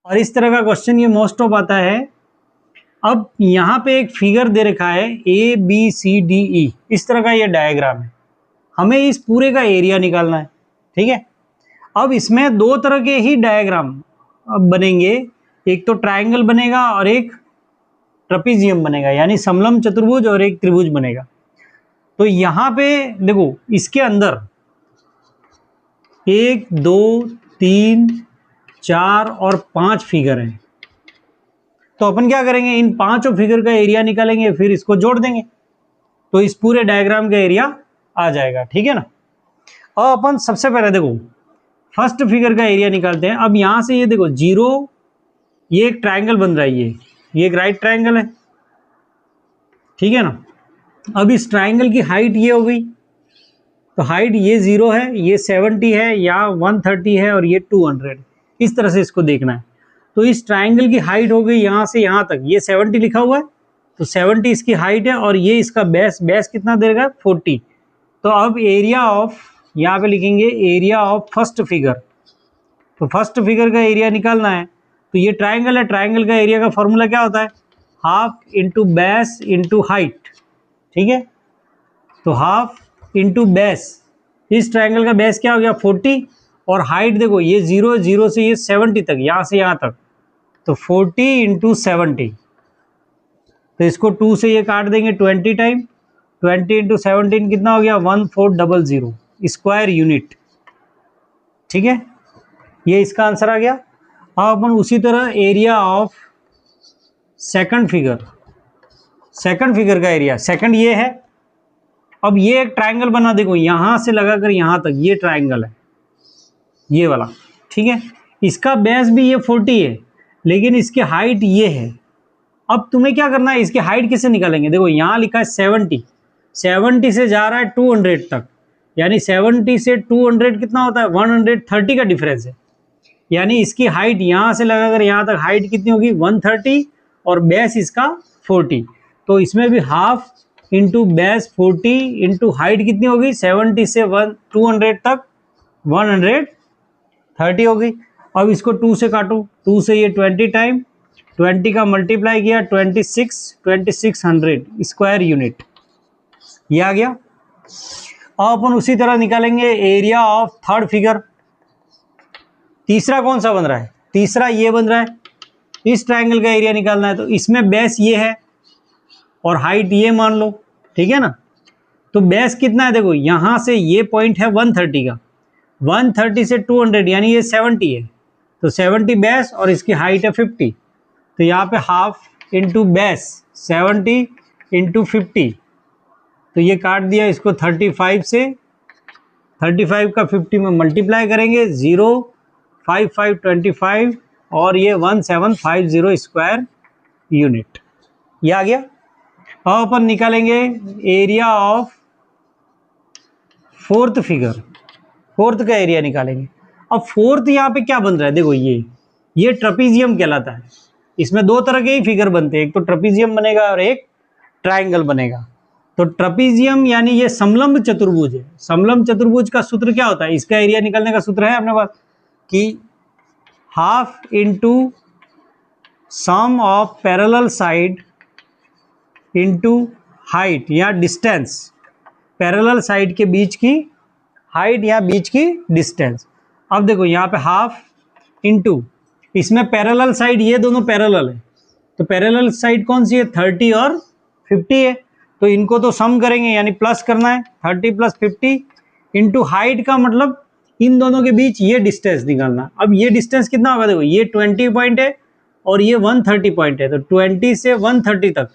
और इस तरह का क्वेश्चन ये मोस्ट ऑफ आता है। अब यहाँ पे एक फिगर दे रखा है ABCDE, इस तरह का ये डायग्राम है, हमें इस पूरे का एरिया निकालना है। ठीक है, अब इसमें दो तरह के ही डायग्राम बनेंगे, एक तो ट्रायंगल बनेगा और एक ट्रपीजियम बनेगा, यानी समलंब चतुर्भुज और एक त्रिभुज बनेगा। तो यहाँ पे देखो, इसके अंदर 1 2 3 4 और 5 फिगर हैं। तो अपन क्या करेंगे, इन पांचों फिगर का एरिया निकालेंगे, फिर इसको जोड़ देंगे, तो इस पूरे डायग्राम का एरिया आ जाएगा। ठीक है ना। और अपन सबसे पहले देखो फर्स्ट फिगर का एरिया निकालते हैं। अब यहां से ये देखो 0, ये एक ट्रायंगल बन रहा है, ये एक राइट ट्रायंगल है। ठीक है ना। अब इस ट्रायंगल की हाइट ये हो गई, तो हाइट ये 0 है, ये 70 है, या 130 है और ये 200, इस तरह से इसको देखना है। तो इस ट्रायंगल की हाइट हो गई यहां से यहां तक, ये 70 लिखा हुआ है, तो 70 इसकी हाइट है, और ये इसका बेस कितना देगा, 40। तो अब एरिया ऑफ, यहाँ पे लिखेंगे एरिया ऑफ फर्स्ट फिगर। तो फर्स्ट फिगर का एरिया निकालना है, तो ये ट्रायंगल है, ट्रायंगल का एरिया का फॉर्मूला क्या होता है, half into base into height. ठीक है, तो हाफ इंटू बेस, इस ट्रायंगल का बेस क्या हो गया 40, और हाइट देखो ये 0 से ये 70 तक, यहाँ से यहाँ तक, तो 40 इंटू 70। तो इसको 2 से ये काट देंगे 20 टाइम, 20 इंटू 17 कितना हो गया 1400 स्क्वायर यूनिट। ठीक है, ये इसका आंसर आ गया। अब अपन उसी तरह एरिया ऑफ सेकंड फिगर का एरिया, सेकंड ये है। अब ये एक ट्रायंगल बना, देखो यहां से लगाकर यहां तक ये ट्रायंगल है, ये वाला। ठीक है, इसका बेस भी ये 40 है, लेकिन इसकी हाइट ये है। अब तुम्हें क्या करना है, इसकी हाइट किससे निकालेंगे, देखो यहां लिखा है 70 से जा रहा है 200 तक, यानी 70 से 200 कितना होता है 130 का डिफरेंस है, यानी इसकी हाइट यहां से लगाकर यहां तक हाइट कितनी होगी 130, और बेस इसका 40। तो इसमें भी half into base 40 into height कितनी होगी 70 से 200 तक 130 हो गई। अब इसको 2 से काटो, 2 से ये 20 टाइम, 20 का मल्टीप्लाई किया 2600 स्क्वायर यूनिट, ये आ गया। अब अपन उसी तरह निकालेंगे एरिया ऑफ थर्ड फिगर। तीसरा कौन सा बन रहा है, तीसरा ये बन रहा है, इस ट्रायंगल का एरिया निकालना है। तो इसमें बेस ये है और हाइट ये मान लो। ठीक है ना, तो बेस कितना है, देखो यहां से ये पॉइंट है 130 का, 130 से 200 यानी ये 70 है, तो 70 बेस और इसकी हाइट है 50। तो यहाँ पे हाफ इंटू बेस 70 इंटू 50, तो ये काट दिया इसको 35 से, 35 का 50 में मल्टीप्लाई करेंगे 0 5 5 25 और ये 1750 स्क्वायर यूनिट, ये आ गया। अब अपन निकालेंगे area of fourth figure, fourth का एरिया निकालेंगे। अब फोर्थ यहाँ पे क्या बन रहा है, देखो ये ट्रपीजियम कहलाता है। इसमें दो तरह के ही फिगर बनते हैं, एक तो ट्रपीजियम बनेगा और एक ट्रायंगल बनेगा। तो ट्रपीजियम यानी ये समलंब चतुर्भुज है। समलंब चतुर्भुज का सूत्र क्या होता है, इसका एरिया निकालने का सूत्र है अपने पास कि half into sum of parallel side into height या डिस्टेंस, पैरेलल साइड के बीच की हाइट या बीच की डिस्टेंस। अब देखो यहाँ पे हाफ इंटू, इसमें पैरेलल साइड ये दोनों पैरेलल है, तो पैरेलल साइड कौन सी है 30 और 50 है, तो इनको तो सम करेंगे यानी प्लस करना है 30 प्लस 50 इंटू हाइट का मतलब इन दोनों के बीच ये डिस्टेंस निकालना। अब ये डिस्टेंस कितना होगा, देखो ये 20 पॉइंट है और ये 130 पॉइंट है, तो 20 से 130 तक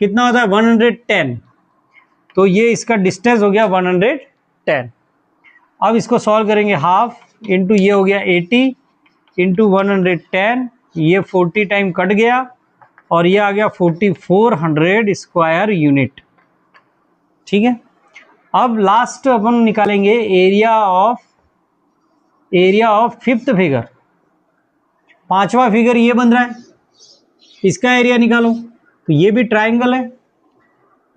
कितना होता है 110, तो ये इसका डिस्टेंस हो गया 110। अब इसको सॉल्व करेंगे, हाफ इंटू ये हो गया 80 इंटू 110, ये 40 टाइम कट गया और ये आ गया 4400 स्क्वायर यूनिट। ठीक है, अब लास्ट अपन निकालेंगे एरिया ऑफ फिफ्थ फिगर। पांचवा फिगर ये बन रहा है, इसका एरिया निकालो। तो ये भी ट्रायंगल है,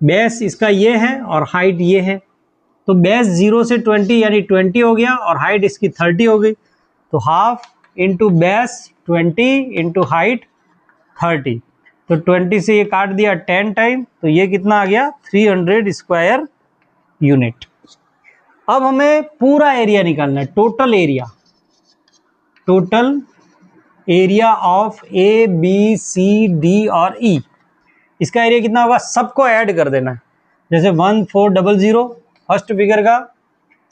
बेस इसका ये है और हाइट ये है, तो बेस 0 से 20 यानी 20 हो गया और हाइट इसकी 30 हो गई। तो half into base 20 into height 30, तो 20 से ये काट दिया 10 टाइम, तो ये कितना आ गया 300 स्क्वायर यूनिट। अब हमें पूरा एरिया निकालना है, total area of A B C D और ई। इसका एरिया कितना होगा, सबको ऐड कर देना है। जैसे 1400 फर्स्ट फिगर का,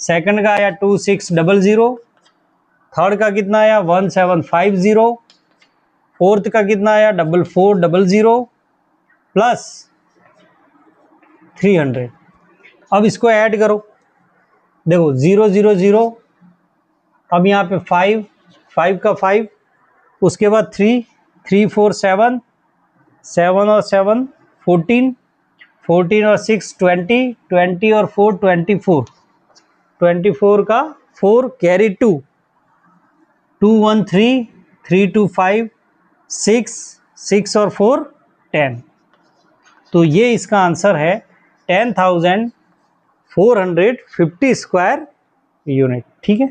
सेकंड का आया 2600, थर्ड का कितना आया 1750, फोर्थ का कितना आया 4400 प्लस 300। अब इसको ऐड करो, देखो 0 0 0, अब यहाँ पे 5 5 का 5, उसके बाद 3 3 4 7 7 और 7 14 14 और 6 20 20 और 4 24 24 का 4 कैरी 2 2 1 3 3 2 5 6 6 और 4 10। तो ये इसका आंसर है 10,450 स्क्वायर यूनिट। ठीक है।